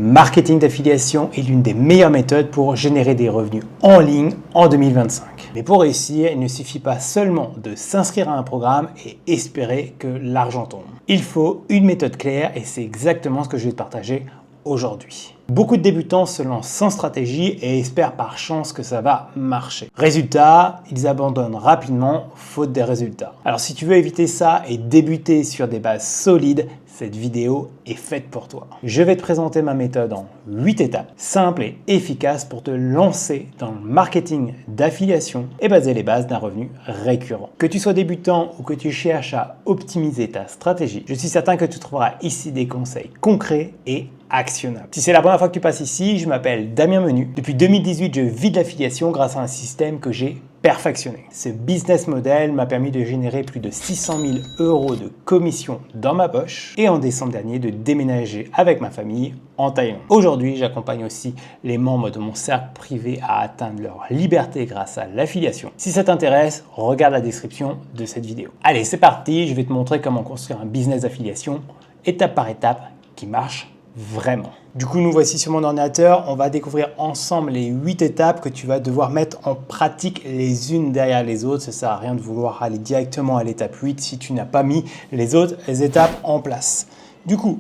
marketing d'affiliation est l'une des meilleures méthodes pour générer des revenus en ligne en 2025. Mais pour réussir, il ne suffit pas seulement de s'inscrire à un programme et espérer que l'argent tombe. Il faut une méthode claire et c'est exactement ce que je vais te partager aujourd'hui. Beaucoup de débutants se lancent sans stratégie et espèrent par chance que ça va marcher. Résultat, ils abandonnent rapidement faute des résultats. Alors si tu veux éviter ça et débuter sur des bases solides, cette vidéo est faite pour toi. Je vais te présenter ma méthode en 8 étapes, simples et efficaces pour te lancer dans le marketing d'affiliation et baser les bases d'un revenu récurrent. Que tu sois débutant ou que tu cherches à optimiser ta stratégie, je suis certain que tu trouveras ici des conseils concrets et actionnables. Si c'est la première fois que tu passes ici, je m'appelle Damien Menu. Depuis 2018, je vis de l'affiliation grâce à un système que j'ai perfectionné. Ce business model m'a permis de générer plus de 600 000 € de commission dans ma poche et en décembre dernier de déménager avec ma famille en Thaïlande. Aujourd'hui, j'accompagne aussi les membres de mon cercle privé à atteindre leur liberté grâce à l'affiliation. Si ça t'intéresse, regarde la description de cette vidéo. Allez, c'est parti, je vais te montrer comment construire un business d'affiliation étape par étape qui marche vraiment. Du coup, nous voici sur mon ordinateur. On va découvrir ensemble les 8 étapes que tu vas devoir mettre en pratique les unes derrière les autres. Ça ne sert à rien de vouloir aller directement à l'étape 8 si tu n'as pas mis les autres étapes en place. Du coup,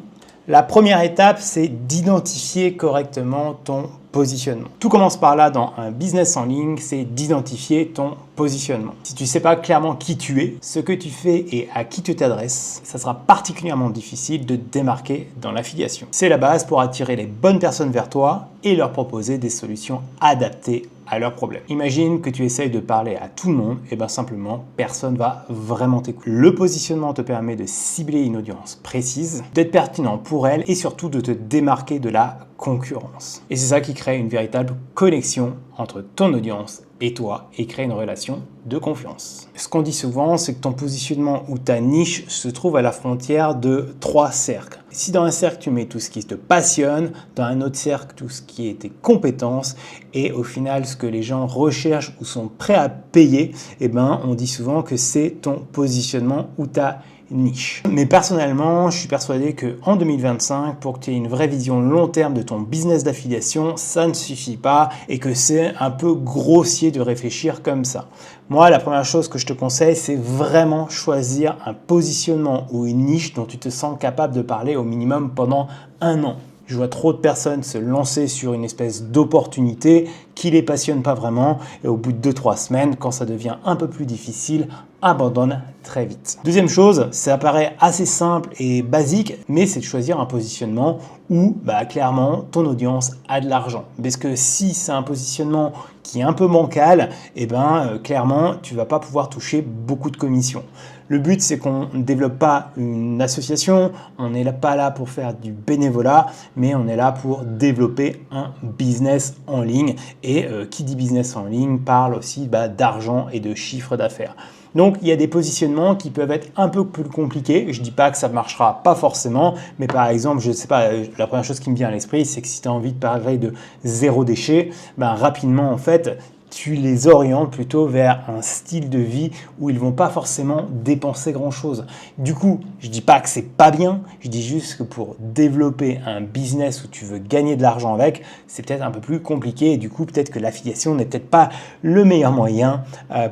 la première étape, c'est d'identifier correctement ton positionnement. Tout commence par là dans un business en ligne, c'est d'identifier ton positionnement. Si tu ne sais pas clairement qui tu es, ce que tu fais et à qui tu t'adresses, ça sera particulièrement difficile de te démarquer dans l'affiliation. C'est la base pour attirer les bonnes personnes vers toi et leur proposer des solutions adaptées à leurs problèmes. Imagine que tu essayes de parler à tout le monde, et bien simplement, personne va vraiment t'écouter. Le positionnement te permet de cibler une audience précise, d'être pertinent pour elle et surtout de te démarquer de la concurrence. Et c'est ça qui crée une véritable connexion entre ton audience et toi et crée une relation de confiance. Ce qu'on dit souvent, c'est que ton positionnement ou ta niche se trouve à la frontière de 3 cercles. Si dans un cercle, tu mets tout ce qui te passionne, dans un autre cercle, tout ce qui est tes compétences et au final, ce que les gens recherchent ou sont prêts à payer, on dit souvent que c'est ton positionnement ou ta niche. Mais personnellement, je suis persuadé qu'en 2025, pour que tu aies une vraie vision long terme de ton business d'affiliation, ça ne suffit pas et que c'est un peu grossier de réfléchir comme ça. Moi, la première chose que je te conseille, c'est vraiment choisir un positionnement ou une niche dont tu te sens capable de parler au minimum pendant 1 an. Je vois trop de personnes se lancer sur une espèce d'opportunité qui ne les passionne pas vraiment et au bout de 2-3 semaines, quand ça devient un peu plus difficile, abandonnent très vite. Deuxième chose, ça paraît assez simple et basique, mais c'est de choisir un positionnement où clairement ton audience a de l'argent. Parce que si c'est un positionnement qui est un peu bancal, clairement tu ne vas pas pouvoir toucher beaucoup de commissions. Le but, c'est qu'on ne développe pas une association, on n'est pas là pour faire du bénévolat, mais on est là pour développer un business en ligne. Et qui dit business en ligne parle aussi d'argent et de chiffre d'affaires. Donc, il y a des positionnements qui peuvent être un peu plus compliqués. Je ne dis pas que ça ne marchera pas forcément, mais par exemple, je ne sais pas, la première chose qui me vient à l'esprit, c'est que si tu as envie de parler de zéro déchet, rapidement, en fait, tu les orientes plutôt vers un style de vie où ils ne vont pas forcément dépenser grand-chose. Du coup, je ne dis pas que c'est pas bien, je dis juste que pour développer un business où tu veux gagner de l'argent avec, c'est peut-être un peu plus compliqué et du coup, peut-être que l'affiliation n'est peut-être pas le meilleur moyen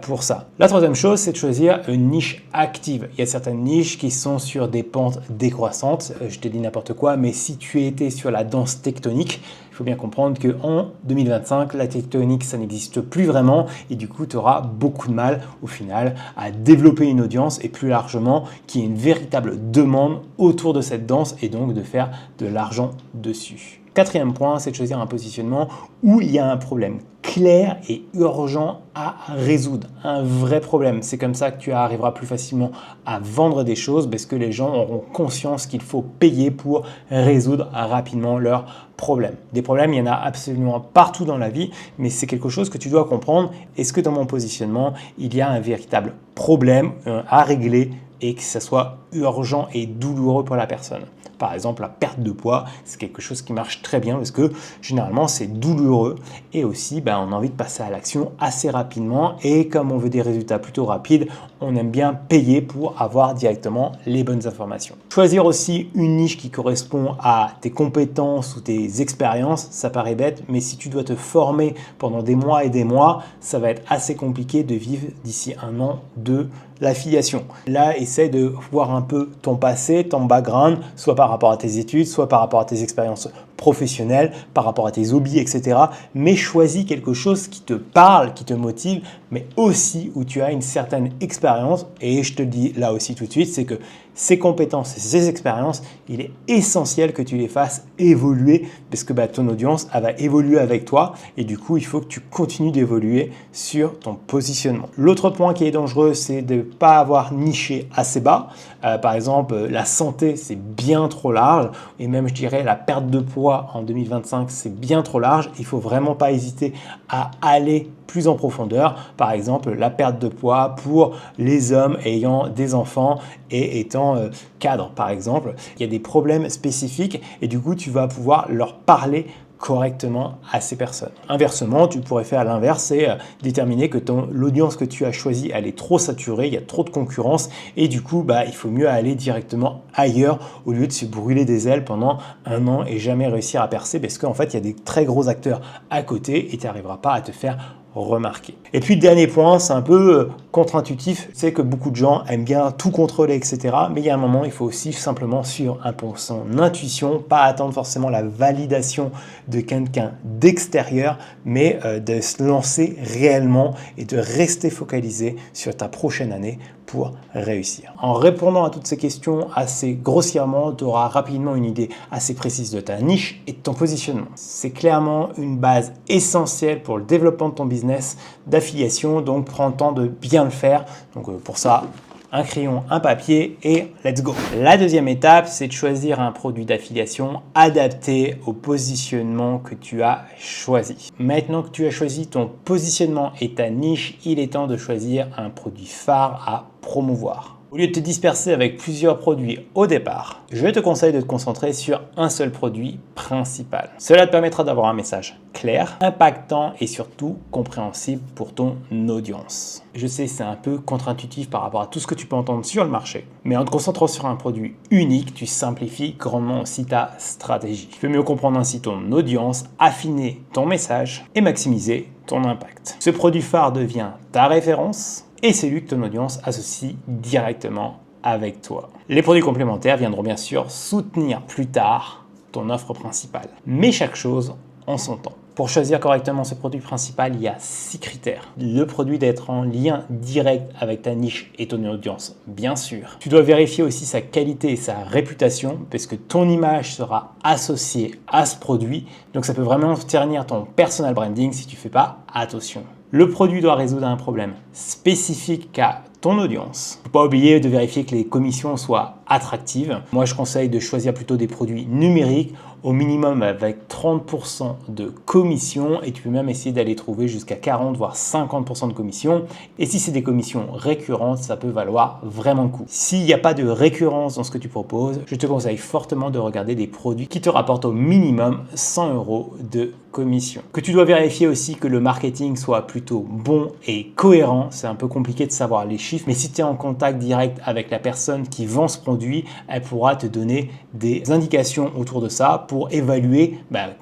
pour ça. La troisième chose, c'est de choisir une niche active. Il y a certaines niches qui sont sur des pentes décroissantes, je te dis n'importe quoi, mais si tu étais sur la danse tectonique, il faut bien comprendre qu'en 2025, la tectonique, ça n'existe plus vraiment et du coup, tu auras beaucoup de mal au final à développer une audience et plus largement qu'il y ait une véritable demande autour de cette danse et donc de faire de l'argent dessus. Quatrième point, c'est de choisir un positionnement où il y a un problème clair et urgent à résoudre, un vrai problème. C'est comme ça que tu arriveras plus facilement à vendre des choses parce que les gens auront conscience qu'il faut payer pour résoudre rapidement leurs problèmes. Des problèmes, il y en a absolument partout dans la vie, mais c'est quelque chose que tu dois comprendre. Est-ce que dans mon positionnement, il y a un véritable problème à régler et que ça soit urgent et douloureux pour la personne? Par exemple, la perte de poids, c'est quelque chose qui marche très bien parce que généralement c'est douloureux et aussi on a envie de passer à l'action assez rapidement et comme on veut des résultats plutôt rapides, on aime bien payer pour avoir directement les bonnes informations. Choisir aussi une niche qui correspond à tes compétences ou tes expériences, ça paraît bête, mais si tu dois te former pendant des mois et des mois, ça va être assez compliqué de vivre d'ici un an de l'affiliation. Là, essaie de voir un peu ton passé, ton background, soit par rapport à tes études, soit par rapport à tes expériences professionnelles, par rapport à tes hobbies, etc. Mais choisis quelque chose qui te parle, qui te motive, mais aussi où tu as une certaine expérience. Et je te le dis là aussi tout de suite, c'est que ces compétences et ces expériences, il est essentiel que tu les fasses évoluer parce que ton audience, elle va évoluer avec toi et du coup, il faut que tu continues d'évoluer sur ton positionnement. L'autre point qui est dangereux, c'est de ne pas avoir niché assez bas. Par exemple, la santé, c'est bien trop large et même, je dirais, la perte de poids en 2025, c'est bien trop large. Il ne faut vraiment pas hésiter à aller plus en profondeur. Par exemple, la perte de poids pour les hommes ayant des enfants et étant cadre, par exemple. Il y a des problèmes spécifiques et du coup, tu vas pouvoir leur parler correctement à ces personnes. Inversement, tu pourrais faire l'inverse et déterminer que l'audience que tu as choisie, elle est trop saturée, il y a trop de concurrence et du coup, il faut mieux aller directement ailleurs au lieu de se brûler des ailes pendant un an et jamais réussir à percer parce qu'en fait, il y a des très gros acteurs à côté et tu n'arriveras pas à te faire remarquer. Et puis le dernier point, c'est un peu contre-intuitif, c'est que beaucoup de gens aiment bien tout contrôler, etc. Mais il y a un moment, il faut aussi simplement suivre un peu son intuition, pas attendre forcément la validation de quelqu'un d'extérieur, mais de se lancer réellement et de rester focalisé sur ta prochaine année pour réussir. En répondant à toutes ces questions assez grossièrement, tu auras rapidement une idée assez précise de ta niche et de ton positionnement. C'est clairement une base essentielle pour le développement de ton business d'affiliation, donc prends le temps de bien le faire. Donc pour ça, un crayon, un papier et let's go. La deuxième étape, c'est de choisir un produit d'affiliation adapté au positionnement que tu as choisi. Maintenant que tu as choisi ton positionnement et ta niche, il est temps de choisir un produit phare à promouvoir. Au lieu de te disperser avec plusieurs produits au départ, je te conseille de te concentrer sur un seul produit principal. Cela te permettra d'avoir un message clair, impactant et surtout compréhensible pour ton audience. Je sais, c'est un peu contre-intuitif par rapport à tout ce que tu peux entendre sur le marché, mais en te concentrant sur un produit unique, tu simplifies grandement aussi ta stratégie. Tu peux mieux comprendre ainsi ton audience, affiner ton message et maximiser ton impact. Ce produit phare devient ta référence et c'est lui que ton audience associe directement avec toi. Les produits complémentaires viendront bien sûr soutenir plus tard ton offre principale. Mais chaque chose en son temps. Pour choisir correctement ce produit principal, il y a 6 critères. Le produit doit être en lien direct avec ta niche et ton audience, bien sûr. Tu dois vérifier aussi sa qualité et sa réputation parce que ton image sera associée à ce produit. Donc ça peut vraiment ternir ton personal branding si tu ne fais pas attention. Le produit doit résoudre un problème spécifique à ton audience. Il ne faut pas oublier de vérifier que les commissions soient attractives. Moi, je conseille de choisir plutôt des produits numériques au minimum avec 30% de commission et tu peux même essayer d'aller trouver jusqu'à 40 voire 50% de commission. Et si c'est des commissions récurrentes, ça peut valoir vraiment le coup. S'il n'y a pas de récurrence dans ce que tu proposes, je te conseille fortement de regarder des produits qui te rapportent au minimum 100 € de commission. Que tu dois vérifier aussi que le marketing soit plutôt bon et cohérent. C'est un peu compliqué de savoir les chiffres, mais si tu es en contact direct avec la personne qui vend ce produit, elle pourra te donner des indications autour de ça pour évaluer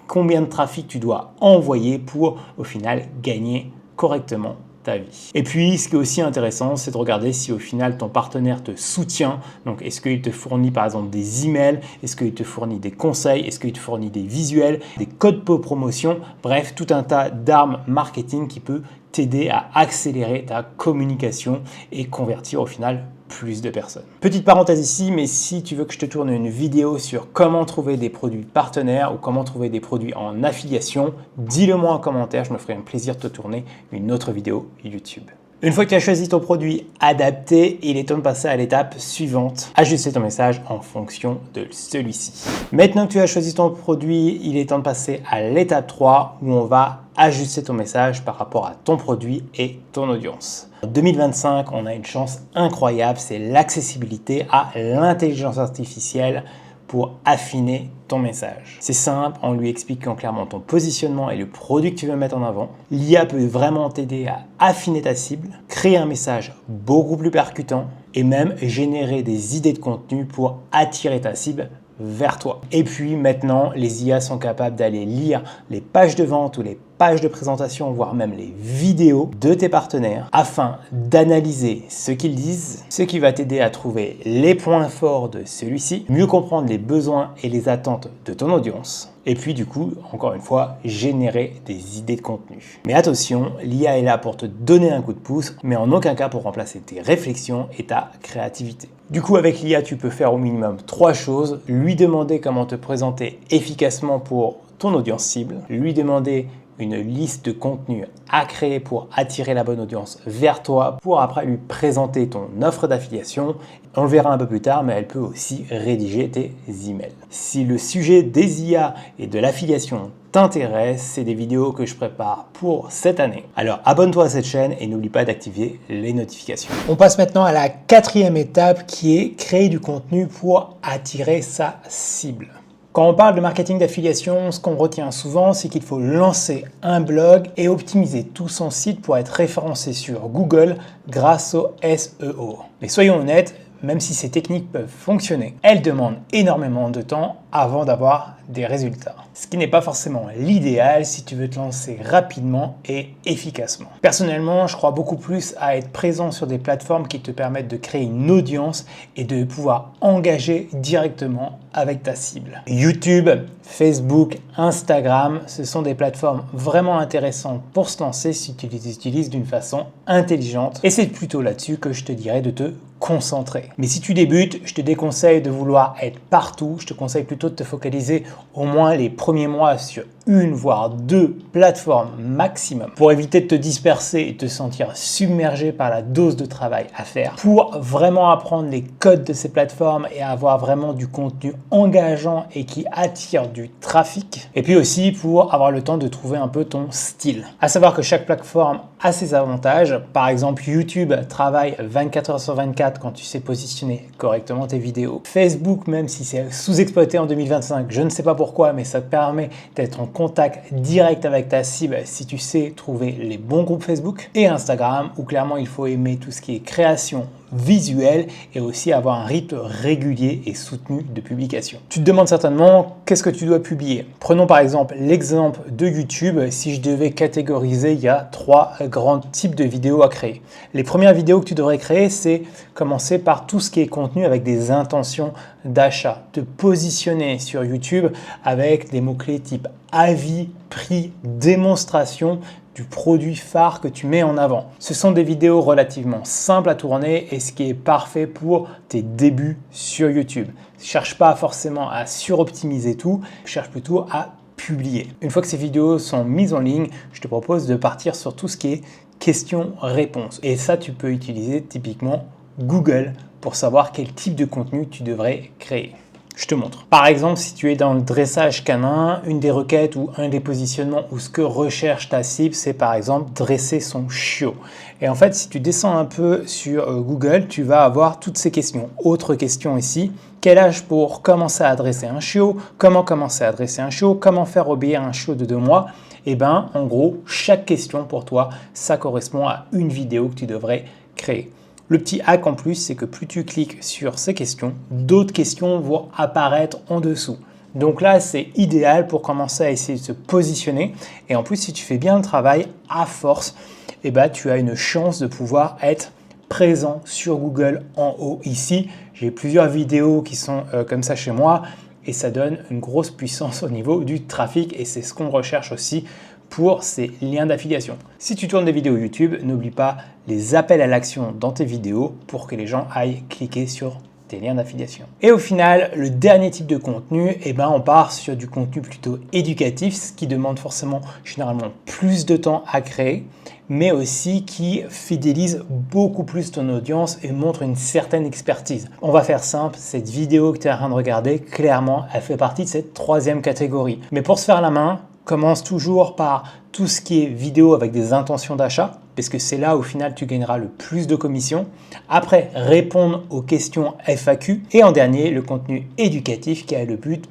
combien de trafic tu dois envoyer pour au final gagner correctement ta vie. Et puis, ce qui est aussi intéressant, c'est de regarder si au final ton partenaire te soutient. Donc, est-ce qu'il te fournit par exemple des emails? Est-ce qu'il te fournit des conseils? Est-ce qu'il te fournit des visuels, des codes de promotion? Bref, tout un tas d'armes marketing qui peut t'aider à accélérer ta communication et convertir au final plus de personnes. Petite parenthèse ici, mais si tu veux que je te tourne une vidéo sur comment trouver des produits partenaires ou comment trouver des produits en affiliation, dis-le moi en commentaire, je me ferai un plaisir de te tourner une autre vidéo YouTube. Une fois que tu as choisi ton produit adapté, il est temps de passer à l'étape suivante, ajuster ton message en fonction de celui-ci. Maintenant que tu as choisi ton produit, il est temps de passer à l'étape 3 où on va ajuster ton message par rapport à ton produit et ton audience. En 2025, on a une chance incroyable, c'est l'accessibilité à l'intelligence artificielle pour affiner ton message. C'est simple, en lui expliquant clairement ton positionnement et le produit que tu veux mettre en avant. L'IA peut vraiment t'aider à affiner ta cible, créer un message beaucoup plus percutant et même générer des idées de contenu pour attirer ta cible vers toi. Et puis maintenant, les IA sont capables d'aller lire les pages de vente ou les pages de présentation, voire même les vidéos de tes partenaires afin d'analyser ce qu'ils disent, ce qui va t'aider à trouver les points forts de celui-ci, mieux comprendre les besoins et les attentes de ton audience. Et puis du coup, encore une fois, générer des idées de contenu. Mais attention, l'IA est là pour te donner un coup de pouce, mais en aucun cas pour remplacer tes réflexions et ta créativité. Du coup, avec l'IA, tu peux faire au minimum 3 choses. Lui demander comment te présenter efficacement pour ton audience cible, lui demander une liste de contenus à créer pour attirer la bonne audience vers toi, pour après lui présenter ton offre d'affiliation. On le verra un peu plus tard, mais elle peut aussi rédiger tes emails. Si le sujet des IA et de l'affiliation t'intéresse, c'est des vidéos que je prépare pour cette année. Alors abonne-toi à cette chaîne et n'oublie pas d'activer les notifications. On passe maintenant à la 4e étape qui est créer du contenu pour attirer sa cible. Quand on parle de marketing d'affiliation, ce qu'on retient souvent, c'est qu'il faut lancer un blog et optimiser tout son site pour être référencé sur Google grâce au SEO. Mais soyons honnêtes, même si ces techniques peuvent fonctionner, elles demandent énormément de temps avant d'avoir des résultats. Ce qui n'est pas forcément l'idéal si tu veux te lancer rapidement et efficacement. Personnellement, je crois beaucoup plus à être présent sur des plateformes qui te permettent de créer une audience et de pouvoir engager directement avec ta cible. YouTube, Facebook, Instagram, ce sont des plateformes vraiment intéressantes pour se lancer si tu les utilises d'une façon intelligente. Et c'est plutôt là-dessus que je te dirais de te concentrer. Mais si tu débutes, je te déconseille de vouloir être partout. Je te conseille plutôt de te focaliser au moins les premiers mois sur une voire 2 plateformes maximum pour éviter de te disperser et te sentir submergé par la dose de travail à faire, pour vraiment apprendre les codes de ces plateformes et avoir vraiment du contenu engageant et qui attire du trafic, et puis aussi pour avoir le temps de trouver un peu ton style. À savoir que chaque plateforme a ses avantages. Par exemple, YouTube travaille 24 heures sur 24 quand tu sais positionner correctement tes vidéos. Facebook, même si c'est sous-exploité en 2025, je ne sais pas pourquoi, mais ça te permet d'être en contact direct avec ta cible si tu sais trouver les bons groupes Facebook. Et Instagram, où clairement il faut aimer tout ce qui est création visuel et aussi avoir un rythme régulier et soutenu de publication. Tu te demandes certainement qu'est-ce que tu dois publier. Prenons par exemple l'exemple de YouTube. Si je devais catégoriser, il y a 3 grands types de vidéos à créer. Les premières vidéos que tu devrais créer, c'est commencer par tout ce qui est contenu avec des intentions d'achat. Te positionner sur YouTube avec des mots-clés type avis, prix, démonstration du produit phare que tu mets en avant. Ce sont des vidéos relativement simples à tourner et ce qui est parfait pour tes débuts sur YouTube. Ne cherche pas forcément à suroptimiser tout, cherche plutôt à publier. Une fois que ces vidéos sont mises en ligne, je te propose de partir sur tout ce qui est questions-réponses. Et ça, tu peux utiliser typiquement Google pour savoir quel type de contenu tu devrais créer. Je te montre. Par exemple, si tu es dans le dressage canin, une des requêtes ou un des positionnements où ce que recherche ta cible, c'est par exemple dresser son chiot. Et en fait, si tu descends un peu sur Google, tu vas avoir toutes ces questions. Autre question ici, quel âge pour commencer à dresser un chiot? Comment commencer à dresser un chiot? Comment faire obéir un chiot de 2 mois? Et bien, en gros, chaque question pour toi, ça correspond à une vidéo que tu devrais créer. Le petit hack en plus, c'est que plus tu cliques sur ces questions, d'autres questions vont apparaître en dessous. Donc là, c'est idéal pour commencer à essayer de se positionner. Et en plus, si tu fais bien le travail, à force, eh ben, tu as une chance de pouvoir être présent sur Google en haut ici. J'ai plusieurs vidéos qui sont comme ça chez moi et ça donne une grosse puissance au niveau du trafic et c'est ce qu'on recherche aussi pour ces liens d'affiliation. Si tu tournes des vidéos YouTube, n'oublie pas les appels à l'action dans tes vidéos pour que les gens aillent cliquer sur tes liens d'affiliation. Et au final, le dernier type de contenu, eh ben, on part sur du contenu plutôt éducatif, ce qui demande forcément généralement plus de temps à créer, mais aussi qui fidélise beaucoup plus ton audience et montre une certaine expertise. On va faire simple, cette vidéo que tu es en train de regarder, clairement, elle fait partie de cette 3e catégorie. Mais pour se faire la main, commence toujours par tout ce qui est vidéo avec des intentions d'achat. parce que c'est là au final tu gagneras le plus de commissions. Après, répondre aux questions FAQ. Et en dernier, le contenu éducatif qui a le but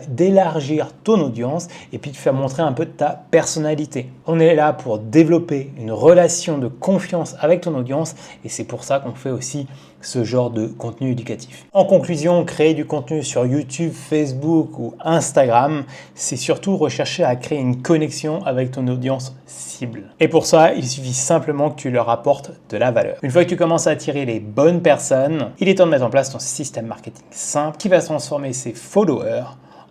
d'élargir ton audience et puis de faire montrer un peu de ta personnalité. On est là pour développer une relation de confiance avec ton audience et c'est pour ça qu'on fait aussi ce genre de contenu éducatif. En conclusion, créer du contenu sur YouTube, Facebook ou Instagram, c'est surtout rechercher à créer une connexion avec ton audience cible. Et pour ça, il suffit simplement que tu leur apportes de la valeur. Une fois que tu commences à attirer les bonnes personnes, il est temps de mettre en place ton système marketing simple qui va transformer ses followers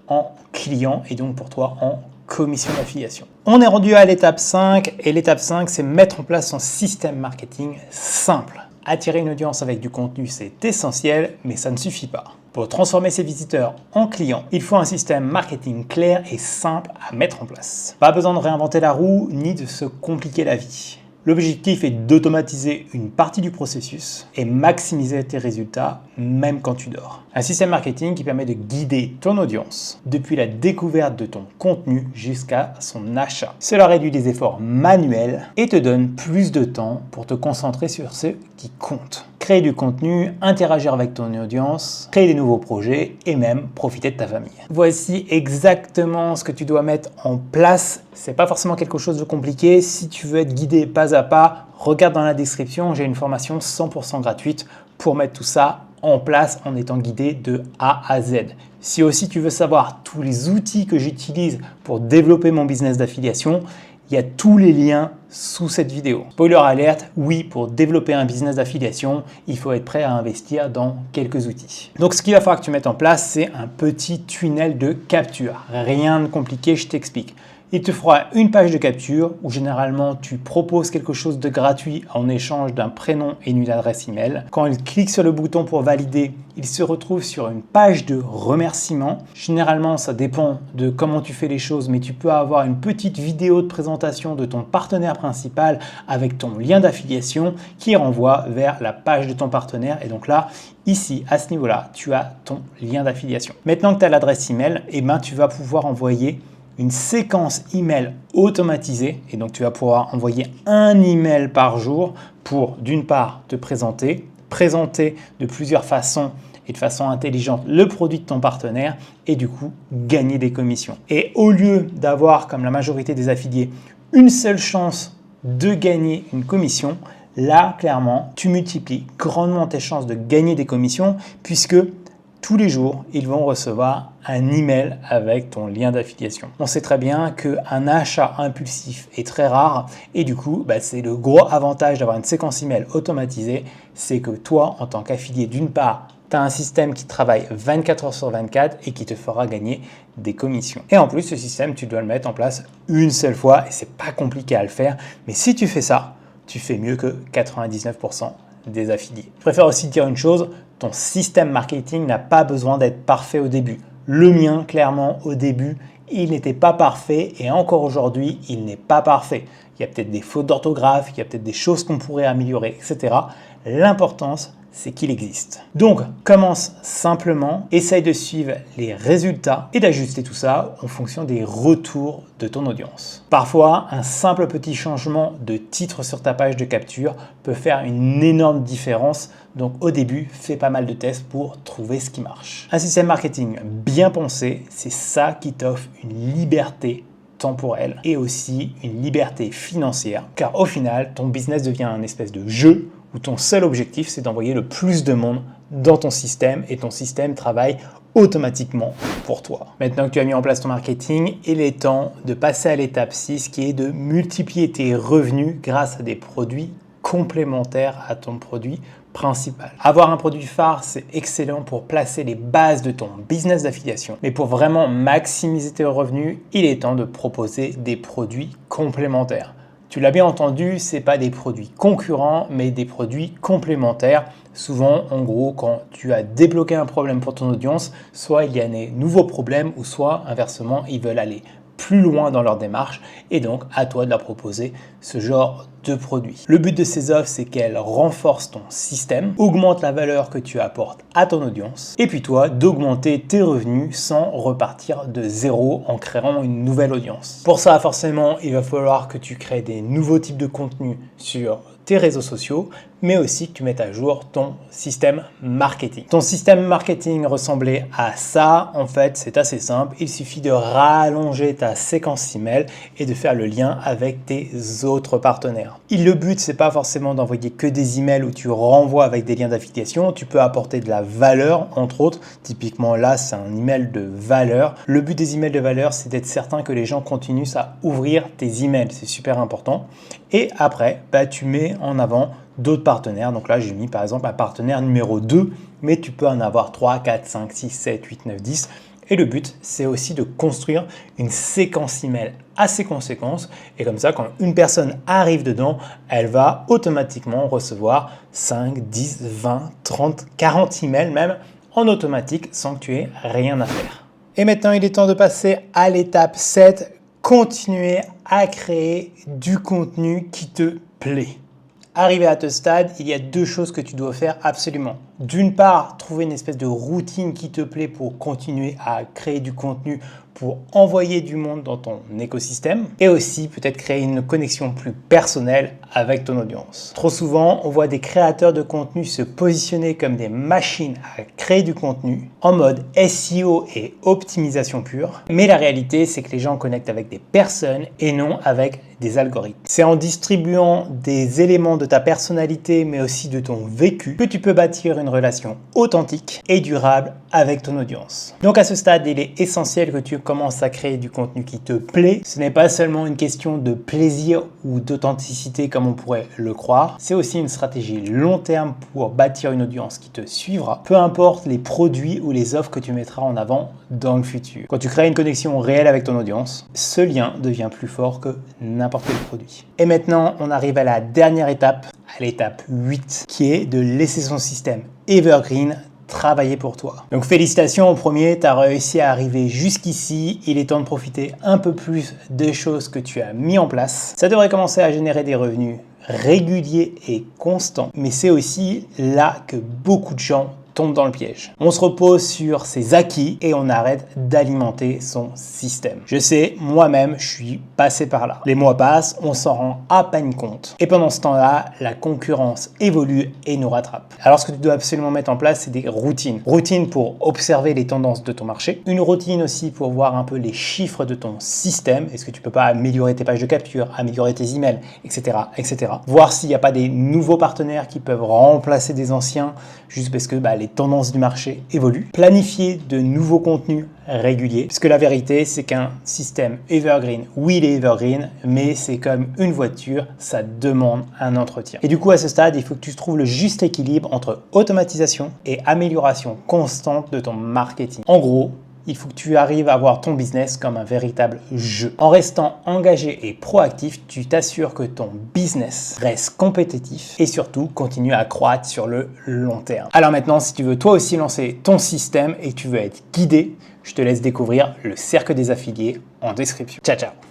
en clients et donc pour toi en commission d'affiliation. On est rendu à l'étape 5 et l'étape 5, c'est mettre en place son système marketing simple. Attirer une audience avec du contenu, c'est essentiel, mais ça ne suffit pas. Pour transformer ses visiteurs en clients, il faut un système marketing clair et simple à mettre en place. Pas besoin de réinventer la roue ni de se compliquer la vie. L'objectif est d'automatiser une partie du processus et maximiser tes résultats même quand tu dors. Un système marketing qui permet de guider ton audience depuis la découverte de ton contenu jusqu'à son achat. Cela réduit les efforts manuels et te donne plus de temps pour te concentrer sur ce qui compte. Créer du contenu, interagir avec ton audience, créer des nouveaux projets et même profiter de ta famille. Voici exactement ce que tu dois mettre en place. C'est pas forcément quelque chose de compliqué. Si tu veux être guidé pas à pas, regarde dans la description, j'ai une formation 100% gratuite pour mettre tout ça en place en étant guidé de A à Z. Si aussi tu veux savoir tous les outils que j'utilise pour développer mon business d'affiliation, il y a tous les liens sous cette vidéo. Spoiler alerte, oui, pour développer un business d'affiliation, il faut être prêt à investir dans quelques outils. Donc ce qu'il va falloir que tu mettes en place, c'est un petit tunnel de capture. Rien de compliqué, je t'explique. Il te fera une page de capture où généralement tu proposes quelque chose de gratuit en échange d'un prénom et d'une adresse email. Quand il clique sur le bouton pour valider, il se retrouve sur une page de remerciement. Généralement, ça dépend de comment tu fais les choses, mais tu peux avoir une petite vidéo de présentation de ton partenaire principal avec ton lien d'affiliation qui renvoie vers la page de ton partenaire. Et donc là, ici, à ce niveau-là, tu as ton lien d'affiliation. Maintenant que tu as l'adresse email, tu vas pouvoir envoyer une séquence email automatisée et donc tu vas pouvoir envoyer un email par jour pour d'une part te présenter de plusieurs façons et de façon intelligente le produit de ton partenaire et du coup gagner des commissions. Et au lieu d'avoir comme la majorité des affiliés une seule chance de gagner une commission, là clairement tu multiplies grandement tes chances de gagner des commissions puisque tous les jours, ils vont recevoir un email avec ton lien d'affiliation. On sait très bien qu'un achat impulsif est très rare et du coup, c'est le gros avantage d'avoir une séquence email automatisée, c'est que toi, en tant qu'affilié, d'une part, tu as un système qui travaille 24 heures sur 24 et qui te fera gagner des commissions. Et en plus, ce système, tu dois le mettre en place une seule fois et c'est pas compliqué à le faire. Mais si tu fais ça, tu fais mieux que 99% des affiliés. Je préfère aussi te dire une chose, ton système marketing n'a pas besoin d'être parfait au début. Le mien, clairement, au début, il n'était pas parfait et encore aujourd'hui, il n'est pas parfait. Il y a peut-être des fautes d'orthographe, il y a peut-être des choses qu'on pourrait améliorer, etc. L'importance, c'est qu'il existe. Donc, commence simplement, essaye de suivre les résultats et d'ajuster tout ça en fonction des retours de ton audience. Parfois, un simple petit changement de titre sur ta page de capture peut faire une énorme différence. Donc, au début, fais pas mal de tests pour trouver ce qui marche. Un système marketing bien pensé, c'est ça qui t'offre une liberté temporelle et aussi une liberté financière. Car au final, ton business devient un espèce de jeu où ton seul objectif, c'est d'envoyer le plus de monde dans ton système et ton système travaille automatiquement pour toi. Maintenant que tu as mis en place ton marketing, il est temps de passer à l'étape 6 qui est de multiplier tes revenus grâce à des produits complémentaires à ton produit principal. Avoir un produit phare, c'est excellent pour placer les bases de ton business d'affiliation. Mais pour vraiment maximiser tes revenus, il est temps de proposer des produits complémentaires. Tu l'as bien entendu, ce n'est pas des produits concurrents, mais des produits complémentaires. Souvent, en gros, quand tu as débloqué un problème pour ton audience, soit il y a des nouveaux problèmes, ou soit inversement, ils veulent aller plus loin dans leur démarche et donc à toi de leur proposer ce genre de produit. Le but de ces offres, c'est qu'elles renforcent ton système, augmentent la valeur que tu apportes à ton audience et puis toi d'augmenter tes revenus sans repartir de zéro en créant une nouvelle audience. Pour ça, forcément, il va falloir que tu crées des nouveaux types de contenus sur tes réseaux sociaux, mais aussi que tu mettes à jour ton système marketing. Ton système marketing ressemblait à ça. En fait, c'est assez simple. Il suffit de rallonger ta séquence email et de faire le lien avec tes autres partenaires. Et le but, c'est pas forcément d'envoyer que des emails où tu renvoies avec des liens d'affiliation. Tu peux apporter de la valeur, entre autres. Typiquement, là, c'est un email de valeur. Le but des emails de valeur, c'est d'être certain que les gens continuent à ouvrir tes emails. C'est super important. Et après, tu mets en avant d'autres partenaires. Donc là, j'ai mis par exemple un partenaire numéro 2, mais tu peux en avoir 3, 4, 5, 6, 7, 8, 9, 10. Et le but, c'est aussi de construire une séquence email assez conséquente. Et comme ça, quand une personne arrive dedans, elle va automatiquement recevoir 5, 10, 20, 30, 40 emails même en automatique sans que tu aies rien à faire. Et maintenant, il est temps de passer à l'étape 7. Continuer à créer du contenu qui te plaît. Arrivé à ce stade, il y a deux choses que tu dois faire absolument. D'une part, trouver une espèce de routine qui te plaît pour continuer à créer du contenu, pour envoyer du monde dans ton écosystème et aussi peut-être créer une connexion plus personnelle avec ton audience. Trop souvent, on voit des créateurs de contenu se positionner comme des machines à créer du contenu en mode SEO et optimisation pure. Mais la réalité, c'est que les gens connectent avec des personnes et non avec des algorithmes. C'est en distribuant des éléments de ta personnalité mais aussi de ton vécu que tu peux bâtir une relation authentique et durable avec ton audience. Donc à ce stade, il est essentiel que tu commences à créer du contenu qui te plaît. Ce n'est pas seulement une question de plaisir ou d'authenticité comme on pourrait le croire. C'est aussi une stratégie long terme pour bâtir une audience qui te suivra, peu importe les produits ou les offres que tu mettras en avant dans le futur. Quand tu crées une connexion réelle avec ton audience, ce lien devient plus fort que n'importe quel produit. Et maintenant, on arrive à la dernière étape, à l'étape 8, qui est de laisser son système evergreen travailler pour toi. Donc félicitations au premier, tu as réussi à arriver jusqu'ici. Il est temps de profiter un peu plus des choses que tu as mis en place. Ça devrait commencer à générer des revenus réguliers et constants. Mais c'est aussi là que beaucoup de gens tombe dans le piège. On se repose sur ses acquis et on arrête d'alimenter son système. Je sais, moi-même, je suis passé par là. Les mois passent, on s'en rend à peine compte. Et pendant ce temps-là, la concurrence évolue et nous rattrape. Alors ce que tu dois absolument mettre en place, c'est des routines. Routines pour observer les tendances de ton marché. Une routine aussi pour voir un peu les chiffres de ton système. Est-ce que tu peux pas améliorer tes pages de capture, améliorer tes emails, etc. etc. Voir s'il n'y a pas des nouveaux partenaires qui peuvent remplacer des anciens juste parce que les tendances du marché évoluent. Planifier de nouveaux contenus réguliers. Parce que la vérité, c'est qu'un système evergreen, oui, il est evergreen, mais c'est comme une voiture, ça demande un entretien. Et du coup, à ce stade, il faut que tu trouves le juste équilibre entre automatisation et amélioration constante de ton marketing. En gros, il faut que tu arrives à voir ton business comme un véritable jeu. En restant engagé et proactif, tu t'assures que ton business reste compétitif et surtout continue à croître sur le long terme. Alors maintenant, si tu veux toi aussi lancer ton système et que tu veux être guidé, je te laisse découvrir le cercle des affiliés en description. Ciao, ciao!